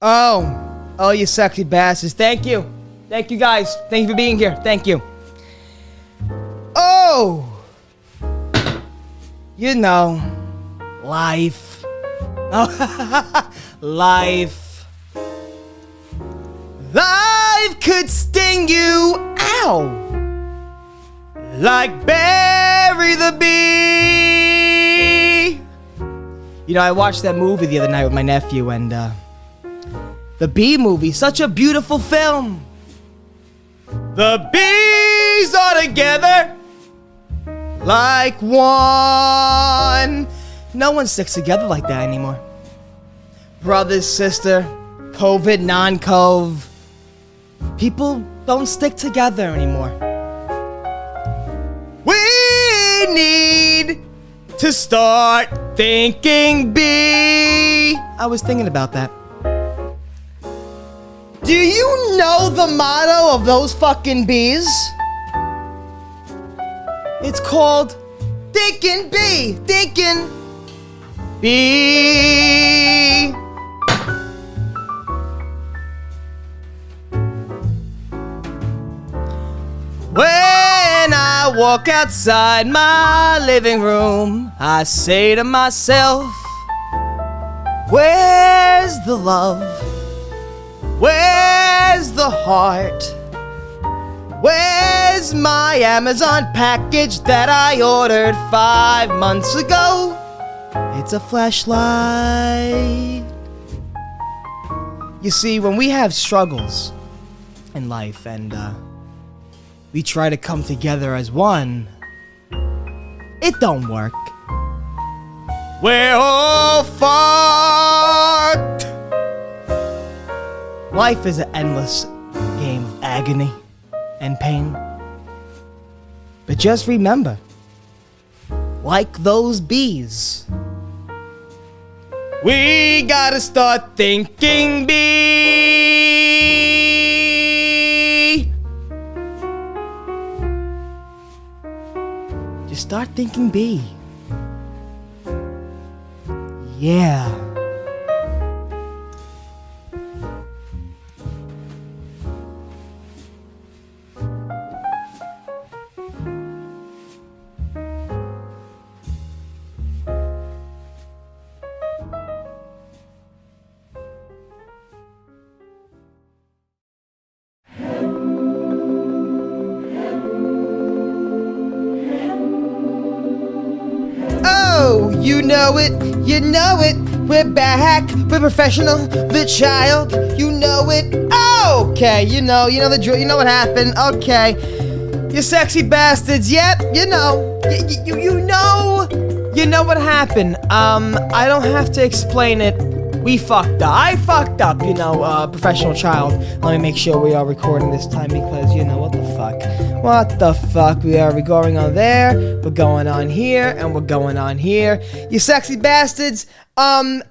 Oh, you sexy bastards. Thank you. Thank you, guys. Thank you for being here. Thank you. Oh! You know, life. Life. Life could sting you, ow! Like Barry the Bee. You know, I watched that movie the other night with my nephew, and the Bee movie, such a beautiful film. The bees are together like one. No one sticks together like that anymore. Brother, sister, COVID, non-cove. People don't stick together anymore. We need to start thinking bee. I was thinking about that. Do you know the motto of those fucking bees? It's called Thinkin' Bee. Thinkin' Bee. When I walk outside my living room, I say to myself, where's the love? Where's the heart? Where's my Amazon package that I ordered 5 months ago? It's a flashlight. You see, when we have struggles in life and we try to come together as one, it don't work. We're all fucked. Life is an endless game of agony and pain. But just remember, like those bees, we gotta start thinking bee. Just start thinking bee. Yeah. You know it, we're back, we're professional, the child, you know it, okay, you know the drill, you know what happened, okay, you sexy bastards, yep, you know what happened, I don't have to explain it, we fucked up, I fucked up, professional child, let me make sure we are recording this time because, what the fuck, we are going on there, we're going on here, and we're going on here, you sexy bastards, I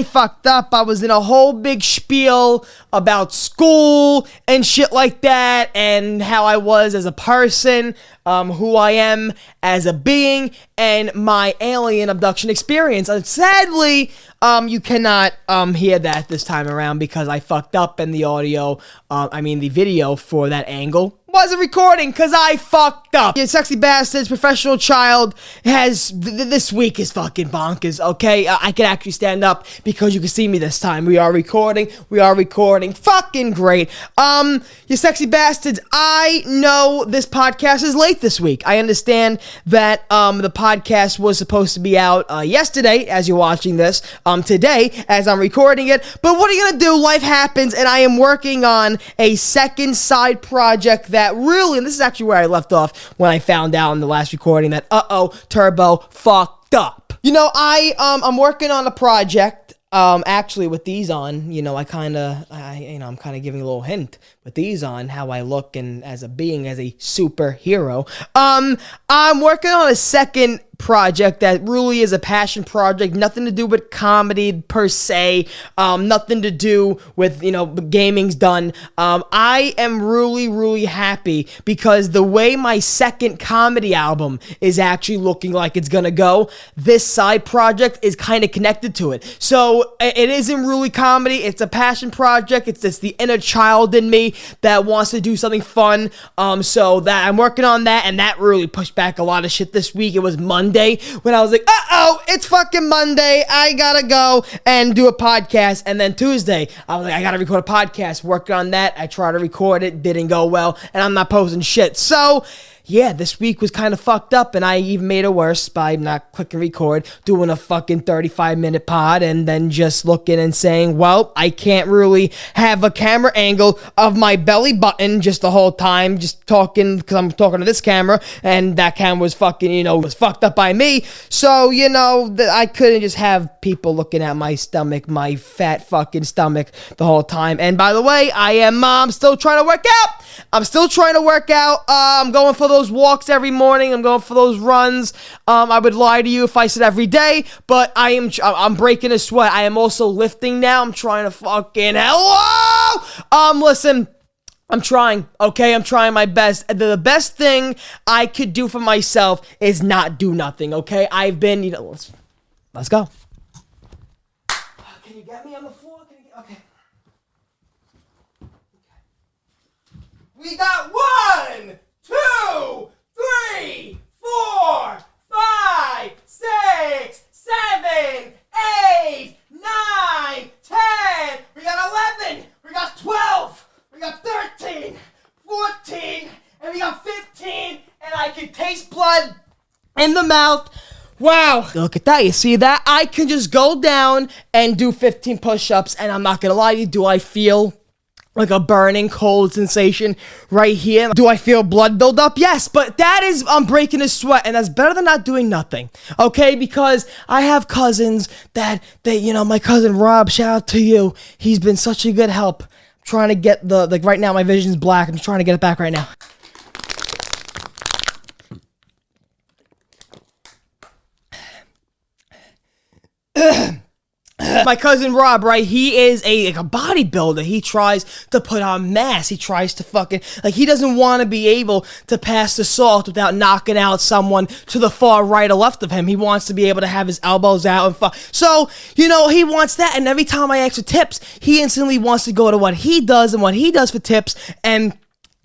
fucked up. I was in a whole big spiel about school and shit like that, and how I was as a person, who I am as a being, and my alien abduction experience. Sadly, you cannot hear that this time around because I fucked up, and the audio, the video for that angle wasn't recording because I fucked up. You sexy bastards, professional child has, this week is fucking bonkers, okay? I can actually stand up because you can see me this time. We are recording, fucking great. You sexy bastards, I know this podcast is late this week. I understand that, the podcast was supposed to be out, yesterday, as you're watching this, today, as I'm recording it, but what are you gonna do? Life happens, and I am working on a second side project that really, and this is actually where I left off when I found out in the last recording that, Turbo fucked up. I'm working on a project, actually with these on, I'm kind of giving a little hint with these on how I look and as a being, as a superhero. I'm working on a second project that really is a passion project, nothing to do with comedy per se, nothing to do with, gaming's done. I am really, really happy because the way my second comedy album is actually looking like it's gonna go, this side project is kind of connected to it. So it isn't really comedy, it's a passion project, it's the inner child in me that wants to do something fun. So that I'm working on that, and that really pushed back a lot of shit this week. It was Monday when I was like, it's fucking Monday, I gotta go and do a podcast. And then Tuesday, I was like, I gotta record a podcast, working on that. I tried to record it, didn't go well, and I'm not posting shit. So yeah, this week was kind of fucked up, and I even made it worse by not clicking record, doing a fucking 35-minute pod, and then just looking and saying, well, I can't really have a camera angle of my belly button just the whole time, just talking, because I'm talking to this camera, and that camera was fucking, was fucked up by me. So, I couldn't just have people looking at my stomach, my fat fucking stomach the whole time. And by the way, I'm still trying to work out. I'm going for those walks every morning. I'm going for those runs. I would lie to you if I said every day, but I'm breaking a sweat. I am also lifting now. I'm trying to fucking listen, I'm trying, okay? I'm trying my best. The best thing I could do for myself is not do nothing, okay? I've been, let's go. Can you get me on the floor? Okay. We got 1, 2, 3, 4, 5, 6, 7, 8, 9, 10. We got 11. We got 12. We got 13, 14, and we got 15. And I can taste blood in the mouth. Wow. Look at that. You see that? I can just go down and do 15 push-ups, and I'm not gonna lie to you. Do I feel like a burning cold sensation right here? Do I feel blood build up? Yes, but I'm breaking a sweat, and that's better than not doing nothing, okay? Because I have cousins my cousin Rob, shout out to you. He's been such a good help. I'm trying to get right now my vision's black. I'm trying to get it back right now. My cousin Rob, right, he is a bodybuilder. He tries to put on mass. He tries to fucking, he doesn't want to be able to pass the salt without knocking out someone to the far right or left of him. He wants to be able to have his elbows out and so, he wants that, and every time I ask for tips, he instantly wants to go to what he does and what he does for tips and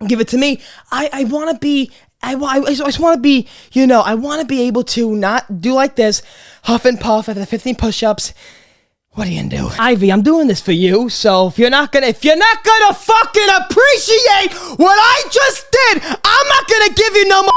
give it to me. I want to be... I just want to be, I want to be able to not do like this, huff and puff after the 15 push-ups. What are you gonna do? Ivy, I'm doing this for you, so if you're not gonna fucking appreciate what I just did, I'm not gonna give you no more.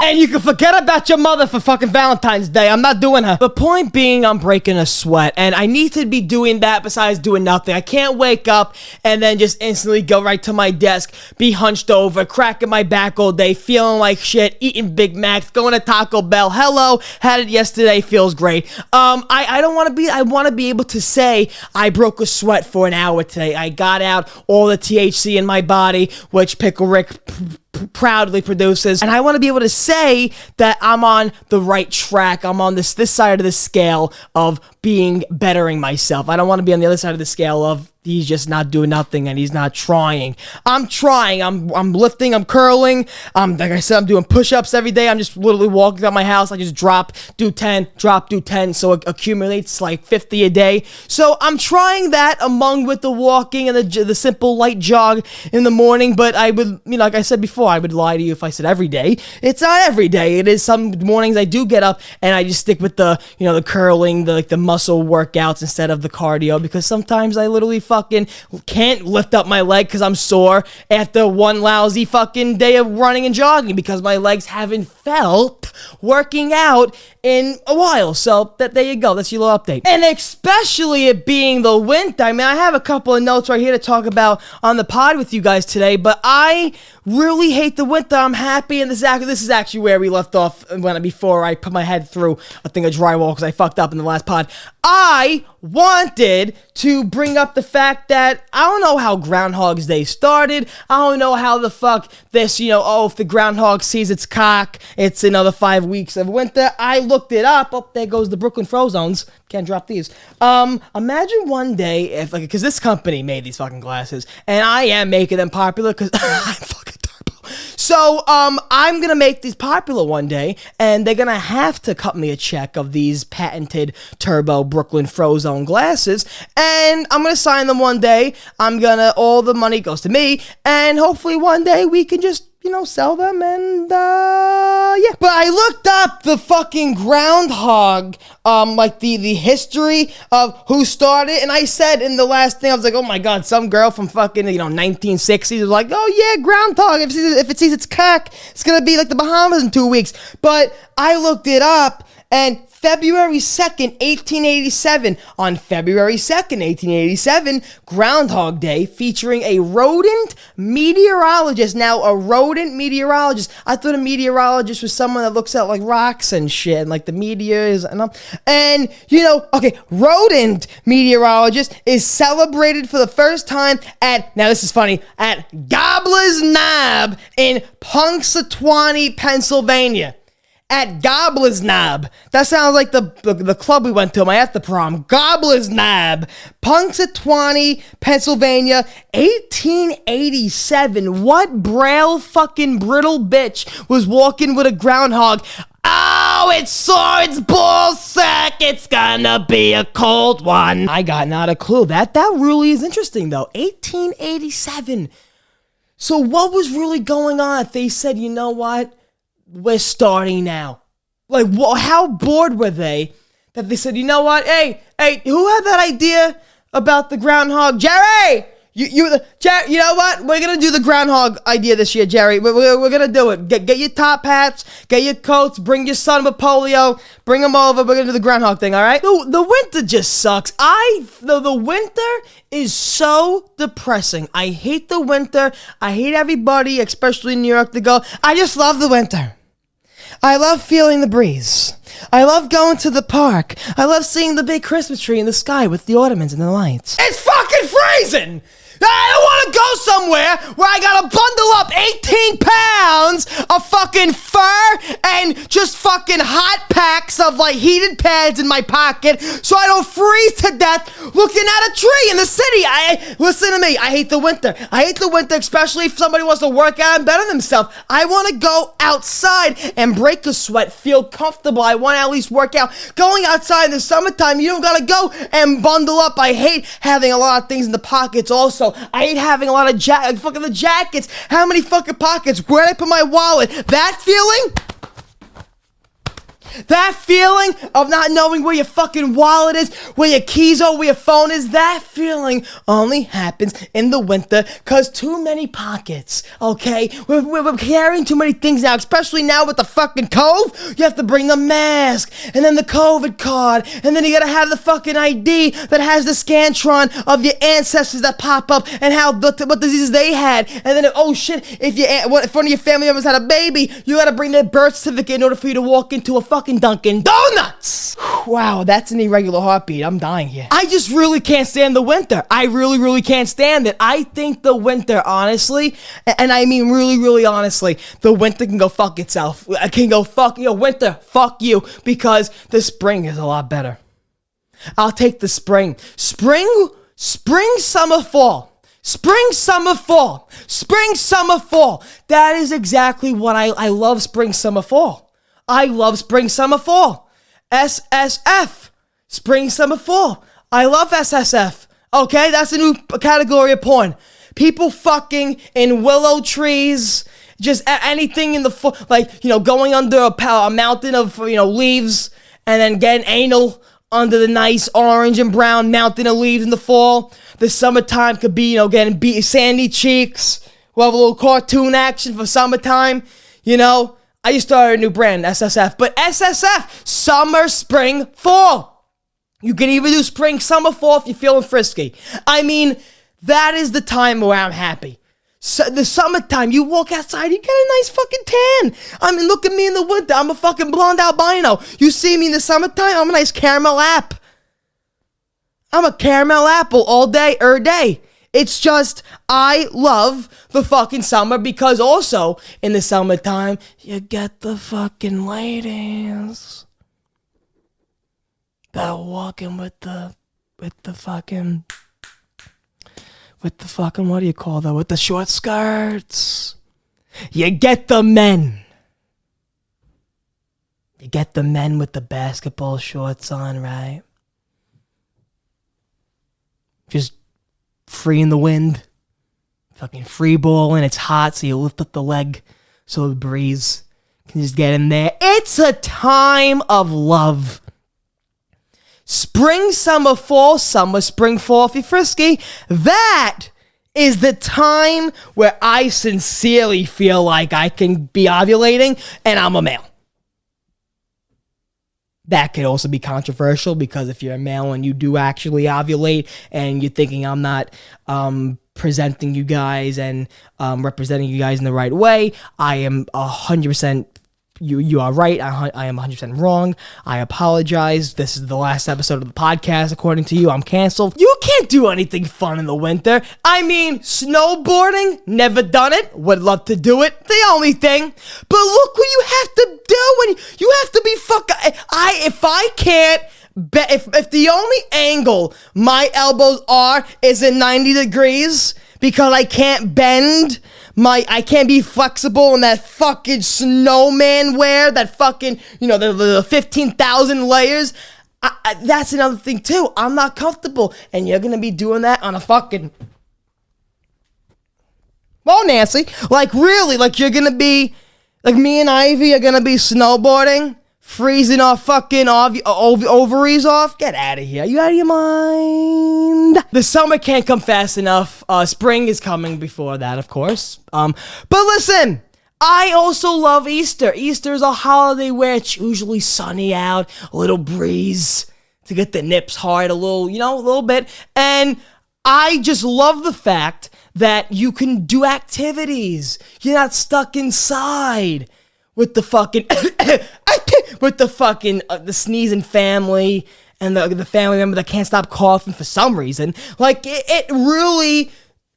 And you can forget about your mother for fucking Valentine's Day. I'm not doing her. The point being, I'm breaking a sweat, and I need to be doing that besides doing nothing. I can't wake up and then just instantly go right to my desk, be hunched over, cracking my back all day, feeling like shit, eating Big Macs, going to Taco Bell. Hello, had it yesterday, feels great. I don't want to be, I want to be able to say I broke a sweat for an hour today. I got out all the THC in my body, which Pickle Rick proudly produces, and I want to be able to say that I'm on the right track. I'm on this side of the scale of bettering myself. I don't want to be on the other side of the scale of he's just not doing nothing and he's not trying. I'm trying. I'm lifting. I'm curling. Like I said, I'm doing push-ups every day. I'm just literally walking out my house. I just drop, do 10, drop, do 10. So it accumulates like 50 a day. So I'm trying that with the walking and the simple light jog in the morning. But I would, like I said before, I would lie to you if I said every day. It's not every day. It is some mornings I do get up and I just stick with the curling, the muscle workouts instead of the cardio, because sometimes I literally fucking can't lift up my leg because I'm sore after one lousy fucking day of running and jogging because my legs haven't felt working out in a while. So there you go. That's your little update. And especially it being the winter. I mean, I have a couple of notes right here to talk about on the pod with you guys today, but I really hate the winter. I'm happy, and this is actually where we left off before I put my head through a thing of drywall because I fucked up in the last pod. I wanted to bring up the fact fact that I don't know how Groundhog's Day started. I don't know how the fuck this, if the groundhog sees its cock, it's another 5 weeks of winter. I looked it up. Oh, there goes the Brooklyn Frozones. Can't drop these. Imagine one day if, because this company made these fucking glasses, and I am making them popular because I'm fucking turbo. So, I'm gonna make these popular one day, and they're gonna have to cut me a check of these patented turbo Brooklyn Frozone glasses, and I'm gonna sign them one day. All the money goes to me, and hopefully one day we can just sell them, and, yeah. But I looked up the fucking groundhog, the history of who started, and I said in the last thing, I was like, oh my god, some girl from fucking, 1960s was like, oh yeah, groundhog, if it sees its cock, it's gonna be like the Bahamas in 2 weeks. But I looked it up, and February 2nd, 1887. On February 2nd, 1887, Groundhog Day, featuring a rodent meteorologist. Now, a rodent meteorologist. I thought a meteorologist was someone that looks at, like, rocks and shit, and, like, the meteors, rodent meteorologist is celebrated for the first time now this is funny, at Gobbler's Knob in Punxsutawney, Pennsylvania. At Gobbler's Knob. That sounds like the club we went to my after prom. Gobbler's Knob. Punxsutawney, Pennsylvania, 1887. What braille fucking brittle bitch was walking with a groundhog? Oh, it saw its ball sack. It's gonna be a cold one. I got not a clue. That really is interesting, though. 1887. So what was really going on if they said, you know what? We're starting now. Like, how bored were they that they said, you know what? Hey, who had that idea about the groundhog? Jerry! Jerry, you know what? We're going to do the groundhog idea this year, Jerry. We're going to do it. Get your top hats, get your coats, bring your son with polio, bring him over. We're going to do the groundhog thing, all right? The winter just sucks. The winter is so depressing. I hate the winter. I hate everybody, especially in New York, to go, I just love the winter. I love feeling the breeze. I love going to the park. I love seeing the big Christmas tree in the sky with the ornaments and the lights. It's fucking freezing! I don't want to go somewhere where I gotta bundle up 18 pounds of fucking fur and just fucking hot packs of like heated pads in my pocket so I don't freeze to death looking at a tree in the city. Listen to me, I hate the winter. I hate the winter, especially if somebody wants to work out and better themselves. I want to go outside and break a sweat, feel comfortable. I want to at least work out. Going outside in the summertime, you don't gotta go and bundle up. I hate having a lot of things in the pockets also. I hate having a lot of the jackets. How many fucking pockets? Where'd I put my wallet? That feeling of not knowing where your fucking wallet is, where your keys are, where your phone is, that feeling only happens in the winter because too many pockets, okay? We're carrying too many things now, especially now with the fucking COVID. You have to bring the mask, and then the COVID card, and then you gotta have the fucking ID that has the Scantron of your ancestors that pop up and what diseases they had. And then, oh shit, if one of your family members had a baby, you gotta bring their birth certificate in order for you to walk into a fucking Dunkin' Donuts. Wow, that's an irregular heartbeat. I'm dying here. I just really can't stand the winter. I really, really can't stand it. I think the winter, honestly, and I mean really, really honestly, the winter can go fuck itself. It can go winter, fuck you, because the spring is a lot better. I'll take the spring. Spring, summer, fall. Spring, summer, fall. Spring, summer, fall. That is exactly what I love. Spring, summer, fall. I love spring, summer, fall. SSF. Spring, summer, fall. I love SSF. Okay, that's a new category of porn. People fucking in willow trees. Just anything in the fall. Like, going under a mountain of, leaves. And then getting anal under the nice orange and brown mountain of leaves in the fall. The summertime could be, getting sandy cheeks. We'll have a little cartoon action for summertime. I just started a new brand, SSF. But SSF, summer, spring, fall. You can even do spring, summer, fall if you're feeling frisky. I mean, that is the time where I'm happy. So the summertime, you walk outside, you get a nice fucking tan. I mean, look at me in the winter. I'm a fucking blonde albino. You see me in the summertime, I'm a nice caramel app. I'm a caramel apple all day, day. It's just, I love the fucking summer because also in the summertime, you get the fucking ladies that are walking with the fucking, what do you call that? With the short skirts. You get the men. You get the men with the basketball shorts on, right? Just free in the wind. Fucking free balling. It's hot, so you lift up the leg so the breeze can just get in there. It's a time of love. Spring, summer, fall, summer, spring, fall, if you're frisky. That is the time where I sincerely feel like I can be ovulating and I'm a male. That could also be controversial because if you're a male and you do actually ovulate and you're thinking I'm not presenting you guys and representing you guys in the right way, I am 100%. You are right. I am 100% wrong. I apologize. This is the last episode of the podcast. According to you, I'm canceled. You can't do anything fun in the winter. I mean, snowboarding, never done it. Would love to do it. The only thing. But look what you have to do when you have to be if I can't, if the only angle my elbows are is at 90 degrees because I can't bend, I can't be flexible in that fucking snowman wear, that fucking, the 15,000 layers. That's another thing too. I'm not comfortable. And you're going to be doing that on a fucking... Well, Nancy, really, you're going to be, me and Ivy are going to be snowboarding, freezing our fucking ovaries off. Get out of here. You out of your mind? The summer can't come fast enough. Spring is coming before that, of course. But listen, I also love Easter. Easter is a holiday where it's usually sunny out, a little breeze to get the nips hard a little bit. And I just love the fact that you can do activities. You're not stuck inside with the fucking the sneezing family and the family member that can't stop coughing for some reason. It really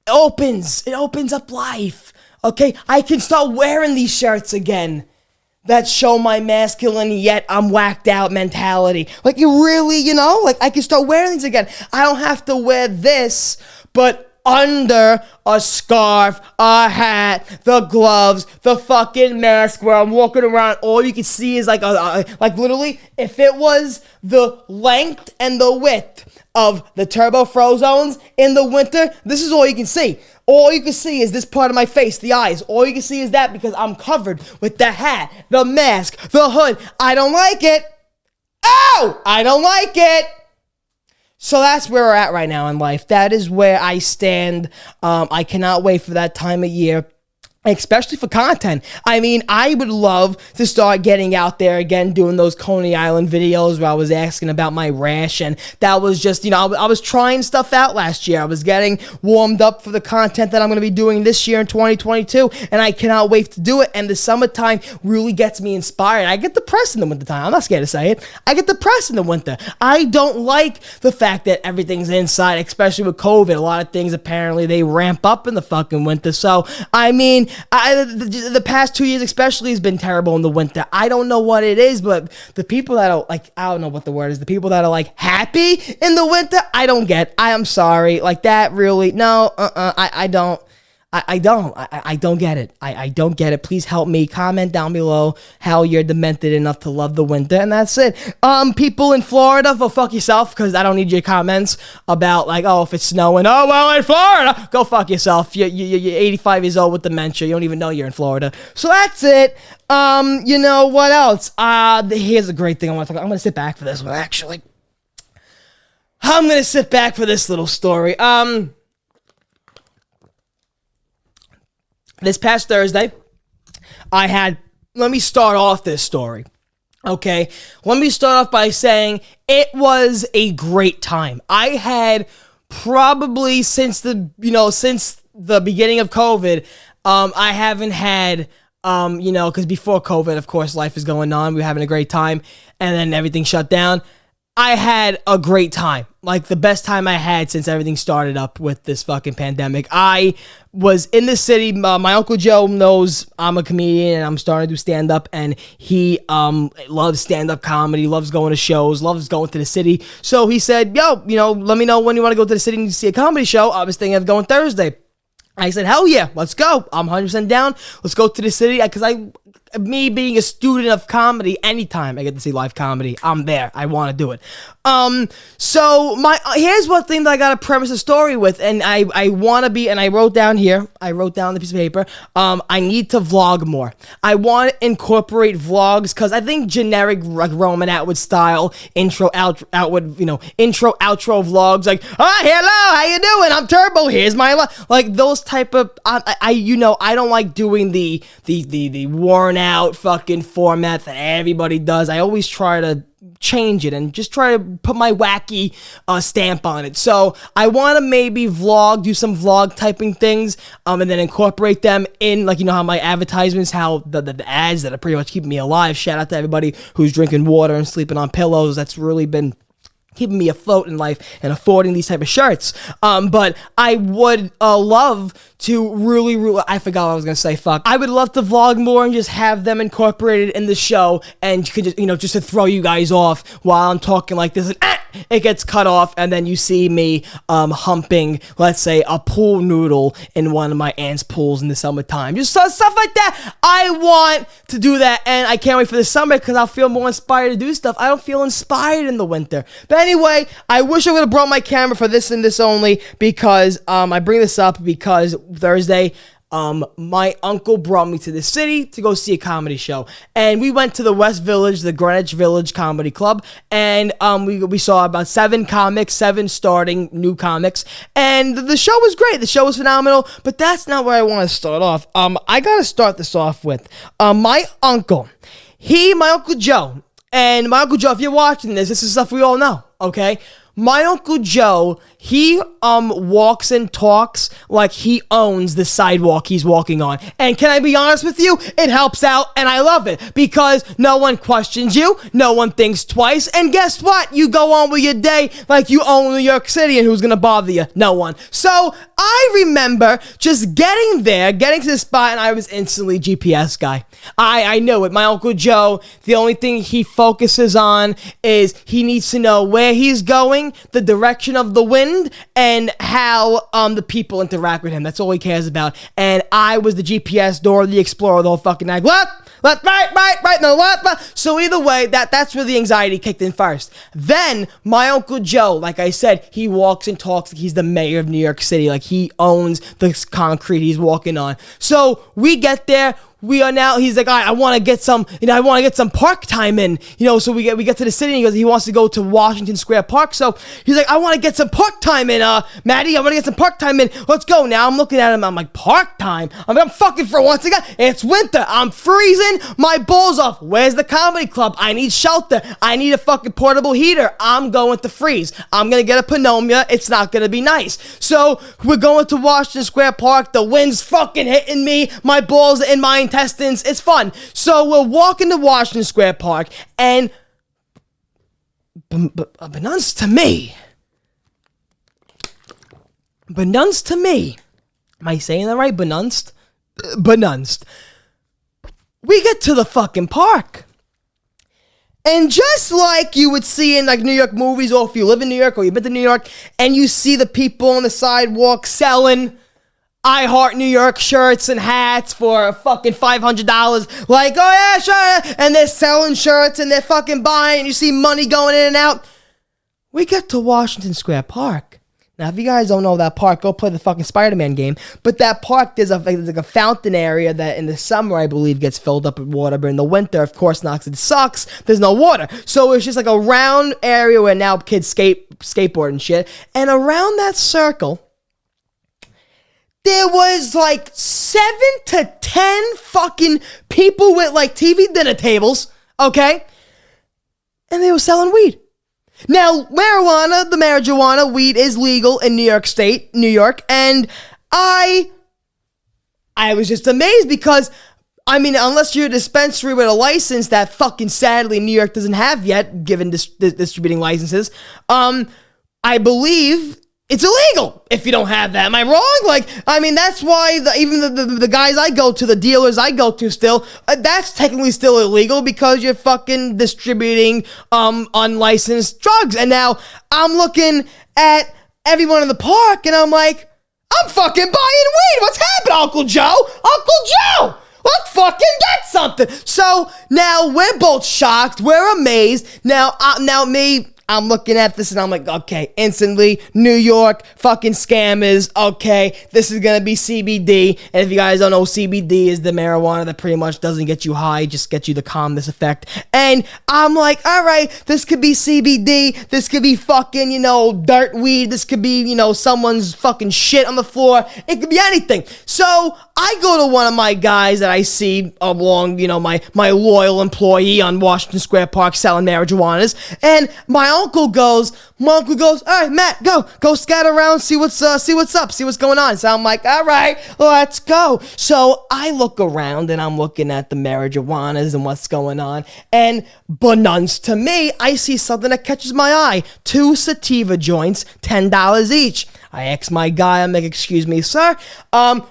opens up life. Okay, I can start wearing these shirts again that show my masculine yet I'm whacked out mentality. I can start wearing these again. I don't have to wear this, but under a scarf, a hat, the gloves, the fucking mask where I'm walking around, all you can see is literally, if it was the length and the width of the Turbo Frozones in the winter, this is all you can see. All you can see is this part of my face, the eyes. All you can see is that because I'm covered with the hat, the mask, the hood. I don't like it. Oh, I don't like it. So that's where we're at right now in life. That is where I stand. I cannot wait for that time of year, especially for content. I mean, I would love to start getting out there again, doing those Coney Island videos where I was asking about my rash, and that was just, I was trying stuff out last year. I was getting warmed up for the content that I'm going to be doing this year in 2022, and I cannot wait to do it, and the summertime really gets me inspired. I get depressed in the wintertime. I'm not scared to say it. I get depressed in the winter. I don't like the fact that everything's inside, especially with COVID. A lot of things, apparently, they ramp up in the fucking winter, so, I mean, the past 2 years especially has been terrible in the winter. I don't know what it is, but the people that are I don't know what the word is. The people that are happy in the winter, I don't get. I am sorry. That really, no, I don't. I don't get it. I don't get it. Please help me. Comment down below how you're demented enough to love the winter, and that's it. People in Florida, go fuck yourself, because I don't need your comments about if it's snowing. Oh well, in Florida, go fuck yourself. You're 85 years old with dementia. You don't even know you're in Florida. So that's it. What else? Here's a great thing I want to talk about. I'm gonna sit back for this one. Actually, I'm gonna sit back for this little story. This past Thursday, let me start off this story, okay? Let me start off by saying it was a great time. I had probably since the beginning of COVID, I haven't had, because before COVID, of course, life is going on. We were having a great time, and then everything shut down. I had a great time. Like the best time I had since everything started up with this fucking pandemic. I was in the city. My Uncle Joe knows I'm a comedian and I'm starting to do stand-up, and he loves stand-up comedy, loves going to shows, loves going to the city. So he said, yo, let me know when you want to go to the city and see a comedy show. I was thinking of going Thursday. I said, hell yeah, let's go. I'm 100% down. Let's go to the city. Because me being a student of comedy, anytime I get to see live comedy, I'm there. I want to do it. So here's one thing that I got to premise a story with, and I want to be, and I wrote down the piece of paper, I need to vlog more. I want to incorporate vlogs, because I think generic, like, Roman Atwood style, intro, outro vlogs, like, hello, how you doing? I'm Turbo, here's my life. Like, those type of, I don't like doing the worn out fucking format that everybody does. I always try to change it and just try to put my wacky stamp on it. So I want to maybe do some vlog typing things, and then incorporate them in, like, how my advertisements, how the ads that are pretty much keeping me alive. Shout out to everybody who's drinking water and sleeping on pillows. That's really been keeping me afloat in life and affording these type of shirts. But I would love to really, I forgot what I was going to say, fuck. I would love to vlog more and just have them incorporated in the show, and you could just, just to throw you guys off while I'm talking like this, and it gets cut off, and then you see me humping, let's say, a pool noodle in one of my aunt's pools in the summertime. Just stuff like that. I want to do that, and I can't wait for the summer because I'll feel more inspired to do stuff. I don't feel inspired in the winter. But anyway, I wish I would have brought my camera for this and this only, because I bring this up because Thursday, my uncle brought me to the city to go see a comedy show, and we went to the West Village, the Greenwich Village Comedy Club, and we saw about 7 starting new comics, and the show was great. The show was phenomenal, but that's not where I want to start off. I gotta start this off with my uncle. My Uncle Joe, and my Uncle Joe, if you're watching this is stuff we all know, okay? My Uncle Joe, he walks and talks like he owns the sidewalk he's walking on. And can I be honest with you? It helps out, and I love it, because no one questions you, no one thinks twice, and guess what? You go on with your day like you own New York City, and who's gonna bother you? No one. So I remember just getting to the spot, and I was instantly GPS guy. I knew it. My Uncle Joe, the only thing he focuses on is he needs to know where he's going, the direction of the wind, and how the people interact with him. That's all he cares about. And I was the GPS, Dora the Explorer, the whole fucking night. Left, right, no, left. So either way, that's where the anxiety kicked in first. Then my Uncle Joe, like I said, he walks and talks like he's the mayor of New York City, like he owns the concrete he's walking on. So we get there. He's like, all right, I want to get some park time in, so we get to the city, and he goes, he wants to go to Washington Square Park, so he's like, I want to get some park time in, Maddie, I want to get some park time in, let's go. Now I'm looking at him, I'm like, park time? I'm fucking for once again, it's winter, I'm freezing my balls off, where's the comedy club? I need shelter, I need a fucking portable heater, I'm going to freeze, I'm gonna get a pneumonia, it's not gonna be nice. So we're going to Washington Square Park, the wind's fucking hitting me, my balls are in my intestines, it's fun. So we're walking to Washington Square Park, and unbeknownst to me, am I saying that right? Beknownst, we get to the fucking park, and just like you would see in like New York movies, or if you live in New York or you've been to New York, and you see the people on the sidewalk selling I Heart New York shirts and hats for fucking $500, like, oh yeah, sure, and they're selling shirts and they're fucking buying, and you see money going in and out. We get to Washington Square Park. Now, if you guys don't know that park, go play the fucking Spider-Man game. But that park, there's like a fountain area that in the summer, I believe, gets filled up with water. But in the winter, of course, not, 'cause it sucks. There's no water. So it's just like a round area where now kids skateboard and shit. And around that circle, there was like 7 to 10 fucking people with like TV dinner tables, okay? And they were selling weed. Now, the marijuana, weed is legal in New York State, New York, and I was just amazed because I mean, unless you're a dispensary with a license that fucking sadly New York doesn't have yet, given distributing licenses, I believe it's illegal if you don't have that. Am I wrong? Like, I mean, that's why even the guys I go to, the dealers I go to still, that's technically still illegal because you're fucking distributing unlicensed drugs. And now I'm looking at everyone in the park and I'm like, I'm fucking buying weed. What's happening, Uncle Joe? Uncle Joe! Let's fucking get something. So now we're both shocked. We're amazed. Now I'm looking at this and I'm like, okay, instantly, New York, fucking scammers, okay, this is gonna be CBD, and if you guys don't know, CBD is the marijuana that pretty much doesn't get you high, just gets you the calmness effect, and I'm like, alright, this could be CBD, this could be fucking, dirt weed, this could be, someone's fucking shit on the floor, it could be anything. So, I go to one of my guys that I see along, my loyal employee on Washington Square Park selling marijuanas, and my uncle goes, all right, Matt, go scout around, see what's up, see what's going on. So I'm like, all right, let's go. So I look around and I'm looking at the marijuanas and what's going on, and unbeknownst to me, I see something that catches my eye. 2 sativa joints, $10 each. I ask my guy, I'm like, excuse me, sir,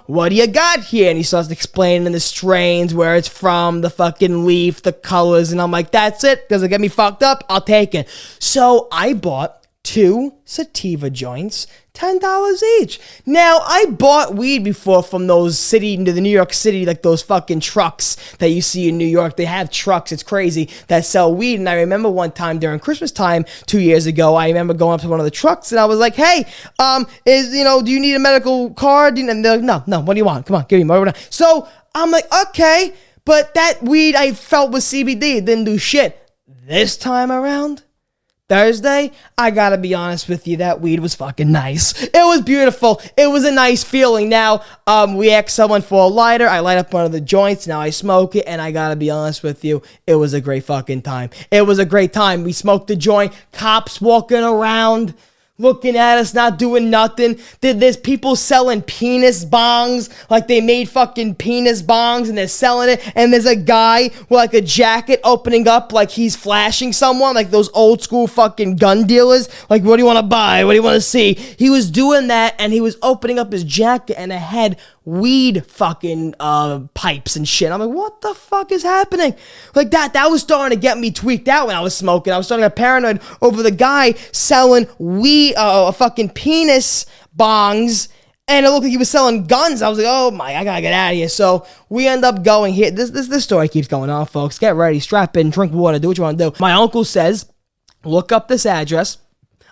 what do you got here? And he starts explaining the strains, where it's from, the fucking leaf, the colors, and I'm like, that's it? Does it get me fucked up? I'll take it. So I bought 2 sativa joints, $10 each. Now, I bought weed before from the New York City, like those fucking trucks that you see in New York. They have trucks, it's crazy, that sell weed. And I remember one time during Christmas time 2 years ago, I remember going up to one of the trucks and I was like, hey, do you need a medical card? And they're like, no, what do you want? Come on, give me more. So I'm like, okay, but that weed I felt was CBD. It didn't do shit. This time around, Thursday, I gotta be honest with you, that weed was fucking nice. It was beautiful. It was a nice feeling. Now, we asked someone for a lighter. I light up one of the joints. Now I smoke it, and I gotta be honest with you, it was a great fucking time. It was a great time. We smoked the joint. Cops walking around, looking at us, not doing nothing. There's people selling penis bongs, like they made fucking penis bongs and they're selling it. And there's a guy with like a jacket opening up like he's flashing someone, like those old school fucking gun dealers. Like, what do you want to buy? What do you want to see? He was doing that and he was opening up his jacket and it had weed fucking pipes and shit. I'm like, what the fuck is happening? Like that was starting to get me tweaked out when I was smoking. I was starting to get paranoid over the guy selling weed, fucking penis bongs, and it looked like he was selling guns. I was like, oh my, I gotta get out of here. So we end up going here. This story keeps going on, folks. Get ready, strap in, drink water, do what you want to do. My uncle says, look up this address.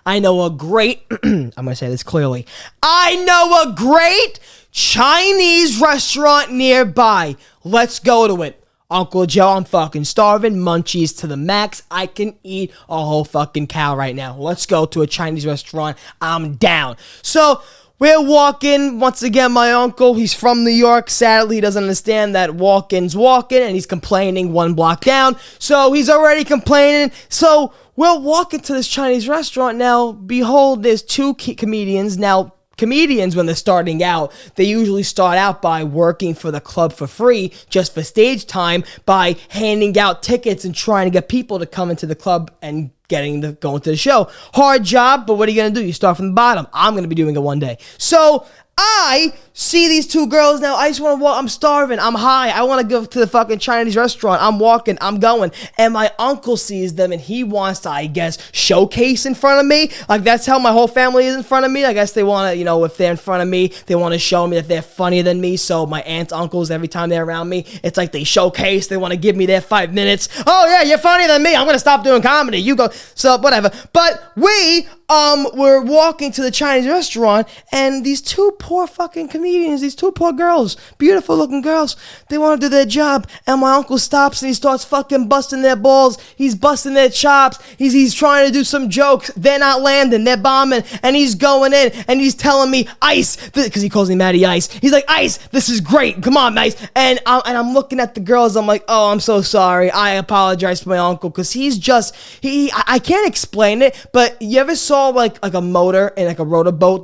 I know a great, I'm going to say this clearly, I know a great Chinese restaurant nearby. Let's go to it. Uncle Joe, I'm fucking starving. Munchies to the max. I can eat a whole fucking cow right now. Let's go to a Chinese restaurant. I'm down. So we're walking. Once again, my uncle, he's from New York. Sadly, he doesn't understand that walking's walking, and he's complaining 1 block down. So he's already complaining. So we're walking to this Chinese restaurant. Now, behold, there's 2 comedians. Now, comedians, when they're starting out, they usually start out by working for the club for free, just for stage time, by handing out tickets and trying to get people to come into the club and going to the show. Hard job, but what are you going to do? You start from the bottom. I'm going to be doing it one day. So I see these 2 girls now. I just want to walk. I'm starving. I'm high. I want to go to the fucking Chinese restaurant. I'm walking. I'm going. And my uncle sees them and he wants to, I guess, showcase in front of me. Like, that's how my whole family is in front of me. I guess they want to, if they're in front of me, they want to show me that they're funnier than me. So my aunts, uncles, every time they're around me, it's like they showcase. They want to give me their 5 minutes. Oh, yeah, you're funnier than me. I'm going to stop doing comedy. You go. So, whatever. But we were walking to the Chinese restaurant, and these 2 poor fucking comedians, these 2 poor girls, beautiful looking girls, they want to do their job, and my uncle stops and he starts fucking busting their balls. He's busting their chops. He's trying to do some jokes. They're not landing. They're bombing, and he's going in and he's telling me, Ice, because he calls me Matty Ice. He's like, Ice, this is great. Come on, Ice. And I'm looking at the girls. I'm like, oh, I'm so sorry. I apologize for my uncle, because he's just, I can't explain it, but you ever saw saw like a motor and like a rotor boat.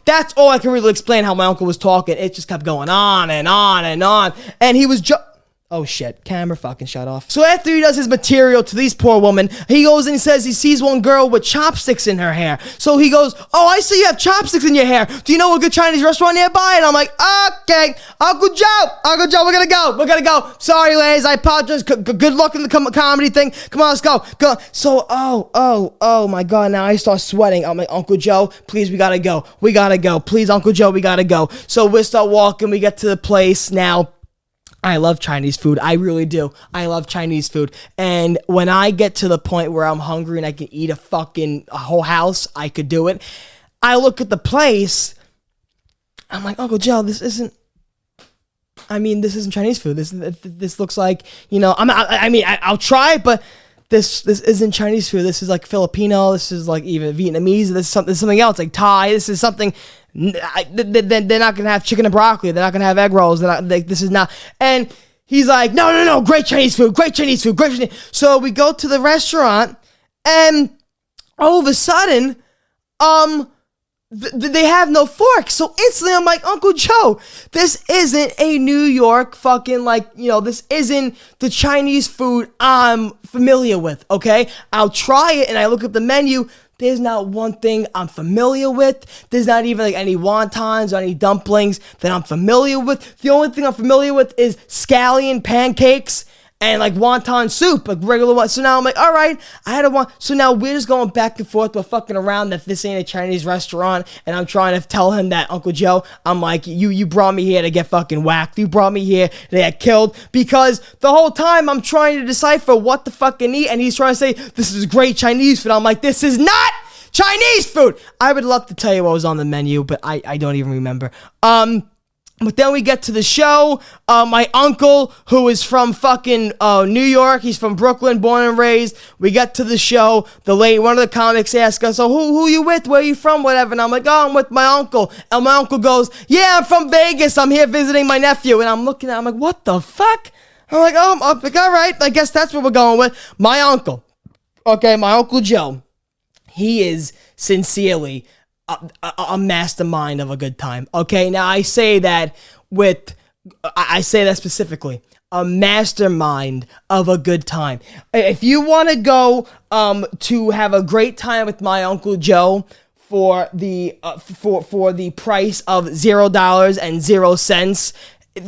That's all I can really explain how my uncle was talking. It just kept going on and on and on. And he was oh shit, camera fucking shut off. So after he does his material to these poor women, he goes and he says he sees one girl with chopsticks in her hair. So he goes, oh, I see you have chopsticks in your hair. Do you know a good Chinese restaurant nearby? And I'm like, okay, Uncle Joe, we're gonna go. Sorry, ladies, I apologize. Good luck in the comedy thing. Come on, let's go. So, oh my God, now I start sweating. I'm like, Uncle Joe, please, we gotta go. Please, Uncle Joe, we gotta go. So we start walking, we get to the place. Now, I love Chinese food. I really do. I love Chinese food. And when I get to the point where I'm hungry and I can eat a whole house, I could do it. I look at the place. I'm like, Uncle Joe, this isn't Chinese food. This looks like, I'll try, but this isn't Chinese food. This is like Filipino. This is like even Vietnamese. This is something else, like Thai. This is something. They're not gonna have chicken and broccoli. They're not gonna have egg rolls. This is not. And he's like, no, great Chinese food. So we go to the restaurant, and all of a sudden, they have no forks. So instantly, I'm like, Uncle Joe, this isn't a New York fucking this isn't the Chinese food I'm familiar with. Okay, I'll try it, and I look at the menu. There's not one thing I'm familiar with. There's not even like any wontons or any dumplings that I'm familiar with. The only thing I'm familiar with is scallion pancakes and like wonton soup, like regular one. So now I'm like, all right, I had a one. So now we're just going back and forth. We're fucking around that this ain't a Chinese restaurant. And I'm trying to tell him that, Uncle Joe, I'm like, you brought me here to get fucking whacked. You brought me here to get killed. Because the whole time I'm trying to decipher what to fucking eat. And he's trying to say, this is great Chinese food. I'm like, this is not Chinese food. I would love to tell you what was on the menu, but I don't even remember. But then we get to the show. My uncle, who is from fucking New York, he's from Brooklyn, born and raised. We get to the show. One of the comics asks us, "So who you with? Where you from? Whatever." And I'm like, "Oh, I'm with my uncle." And my uncle goes, "Yeah, I'm from Vegas. I'm here visiting my nephew." And I'm looking at him, I'm like, "What the fuck?" I'm like, "Oh, I'm like, all right. I guess that's what we're going with." My uncle, okay, my Uncle Joe, he is sincerely a mastermind of a good time. Okay, now I say that specifically, a mastermind of a good time. If you want to go to have a great time with my Uncle Joe for the price of $0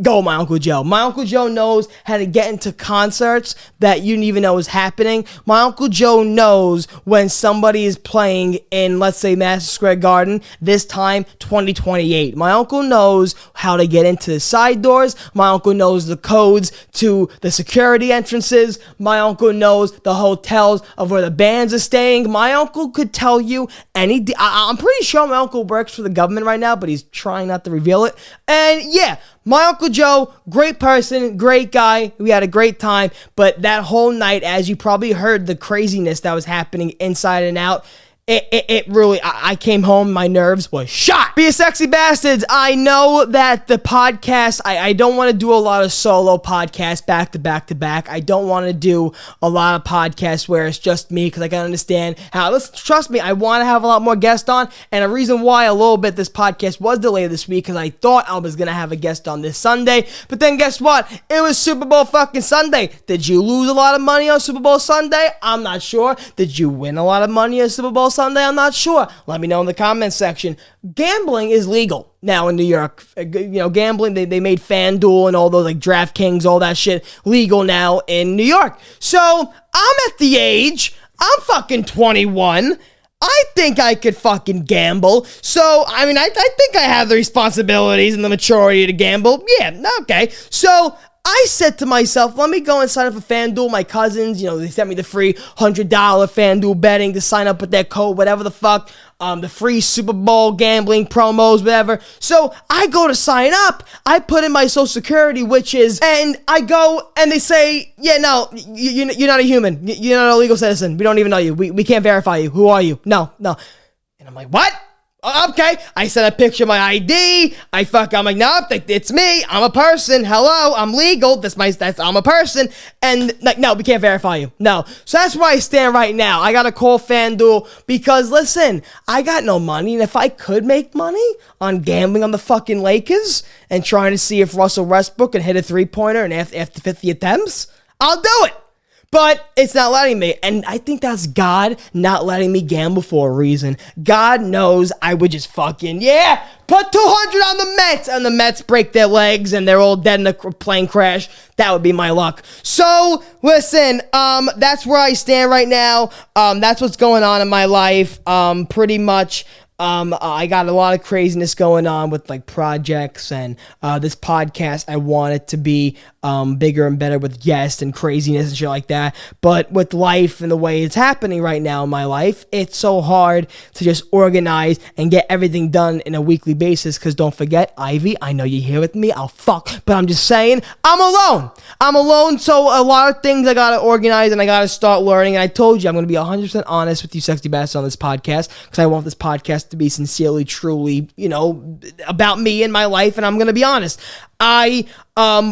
go my Uncle Joe. My Uncle Joe knows how to get into concerts that you didn't even know was happening. My Uncle Joe knows when somebody is playing in, let's say, Madison Square Garden, this time 2028. My uncle knows how to get into the side doors. My uncle knows the codes to the security entrances. My uncle knows the hotels of where the bands are staying. My uncle could tell you I'm pretty sure my uncle works for the government right now, but he's trying not to reveal it. And yeah, my Uncle Joe, great person, great guy. We had a great time. But that whole night, as you probably heard the craziness that was happening inside and out, it really, I came home, my nerves was shot. Be a sexy bastards. I know that the podcast, I don't want to do a lot of solo podcasts back to back to back. I don't want to do a lot of podcasts where it's just me, because I can understand how, trust me, I want to have a lot more guests on. And a reason why a little bit this podcast was delayed this week, because I thought I was going to have a guest on this Sunday. But then guess what? It was Super Bowl fucking Sunday. Did you lose a lot of money on Super Bowl Sunday? I'm not sure. Did you win a lot of money on Super Bowl Sunday? I'm not sure. Let me know in the comments section. Gambling is legal now in New York. Gambling, they made FanDuel and all those, like DraftKings, all that shit, legal now in New York. So I'm at the age, I'm fucking 21. I think I could fucking gamble. So, I mean, I think I have the responsibilities and the maturity to gamble. Yeah, okay. So I said to myself, let me go and sign up for FanDuel. My cousins, they sent me the free $100 FanDuel betting to sign up with that code, whatever the fuck, the free Super Bowl gambling promos, whatever. So I go to sign up. I put in my social security, and I go and they say, yeah, no, you're not a human. You're not a legal citizen. We don't even know you. We can't verify you. Who are you? No. And I'm like, what? Okay, I sent a picture of my ID. I'm like, nope, it's me. I'm a person. Hello, I'm legal. I'm a person. And like, no, we can't verify you. No. So that's where I stand right now. I gotta call FanDuel because listen, I got no money, and if I could make money on gambling on the fucking Lakers and trying to see if Russell Westbrook can hit a 3-pointer and after 50 attempts, I'll do it. But it's not letting me, and I think that's God not letting me gamble for a reason. God knows I would just put 200 on the Mets, and the Mets break their legs, and they're all dead in a plane crash. That would be my luck. So, listen, that's where I stand right now. That's what's going on in my life, pretty much. I got a lot of craziness going on with like projects and this podcast. I want it to be bigger and better with guests and craziness and shit like that. But with life and the way it's happening right now in my life, it's so hard to just organize and get everything done in a weekly basis. Because don't forget, Ivy, I know you're here with me. But I'm just saying, I'm alone. So a lot of things I got to organize and I got to start learning. And I told you I'm going to be 100% honest with you, Sexy Bastards, on this podcast. Because I want this podcast to be sincerely, truly, about me and my life, and I'm going to be honest. I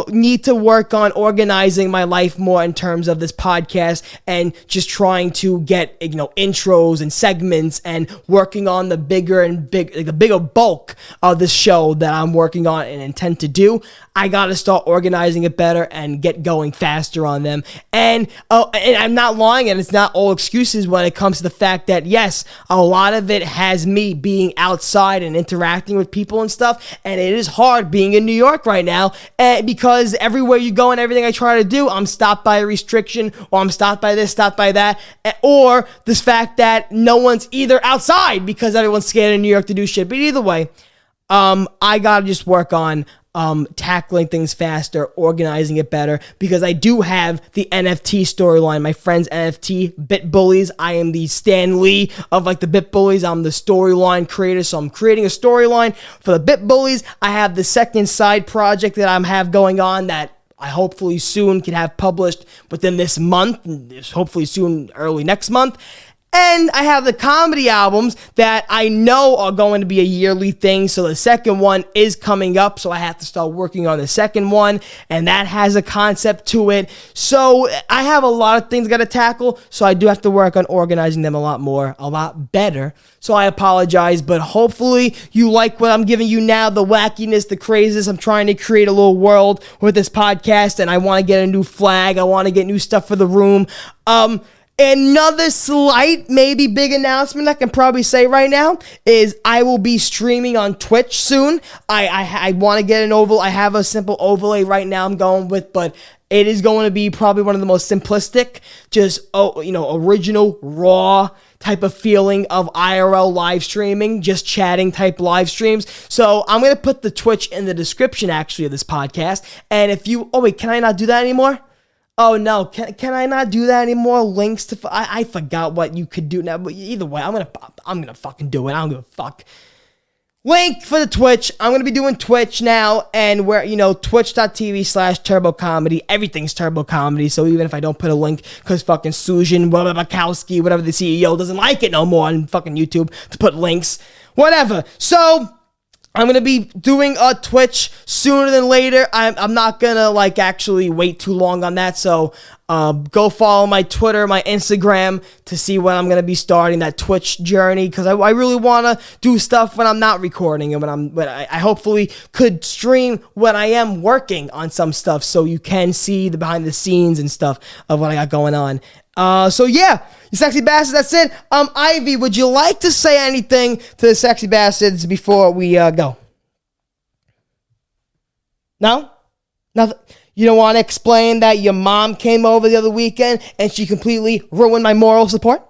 need to work on organizing my life more in terms of this podcast and just trying to get, intros and segments and working on the bigger bulk of the show that I'm working on and intend to do. I got to start organizing it better and get going faster on them. And I'm not lying, and it's not all excuses when it comes to the fact that, yes, a lot of it has me being outside and interacting with people and stuff, and it is hard being in New York right now, because everywhere you go and everything I try to do, I'm stopped by a restriction, or I'm stopped by this, stopped by that, or this fact that no one's either outside because everyone's scared in New York to do shit. But either way, I gotta just work on tackling things faster, organizing it better, because I do have the NFT storyline. My friend's NFT, Bit Bullies. I am the Stan Lee of like the Bit Bullies. I'm the storyline creator, so I'm creating a storyline for the Bit Bullies. I have the second side project that I have going on that I hopefully soon can have published within this month, hopefully soon, early next month. And I have the comedy albums that I know are going to be a yearly thing. So the second one is coming up. So I have to start working on the second one. And that has a concept to it. So I have a lot of things I got to tackle. So I do have to work on organizing them a lot better. So I apologize. But hopefully you like what I'm giving you now. The wackiness, the craziness. I'm trying to create a little world with this podcast. And I want to get a new flag. I want to get new stuff for the room. Another slight, maybe big announcement I can probably say right now is I will be streaming on Twitch soon. I want to get an overlay. I have a simple overlay right now I'm going with, but it is going to be probably one of the most simplistic, just, original, raw type of feeling of IRL live streaming, just chatting type live streams. So I'm going to put the Twitch in the description actually of this podcast. And if you, can I not do that anymore? Oh no, can I not do that anymore? Links to, I forgot what you could do now, but either way, I'm gonna fucking do it. I don't give a fuck. Link for the Twitch. I'm gonna be doing Twitch now, and where, twitch.tv/Turbo Comedy. Everything's Turbo Comedy, so even if I don't put a link, because fucking Susan Wojciechowski, whatever the CEO, doesn't like it no more on fucking YouTube to put links. Whatever. So I'm going to be doing a Twitch sooner than later. I'm not going to actually wait too long on that. So go follow my Twitter, my Instagram to see when I'm going to be starting that Twitch journey. Because I really want to do stuff when I'm not recording and when I hopefully could stream when I am working on some stuff. So you can see the behind the scenes and stuff of what I got going on. So yeah, you sexy bastards, that's it. Ivy, would you like to say anything to the sexy bastards before we go? No? Nothing? You don't want to explain that your mom came over the other weekend and she completely ruined my moral support?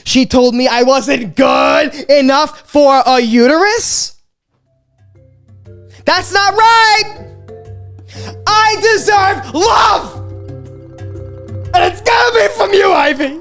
She told me I wasn't good enough for a uterus? That's not right! I deserve love! And it's gotta be from you, Ivy!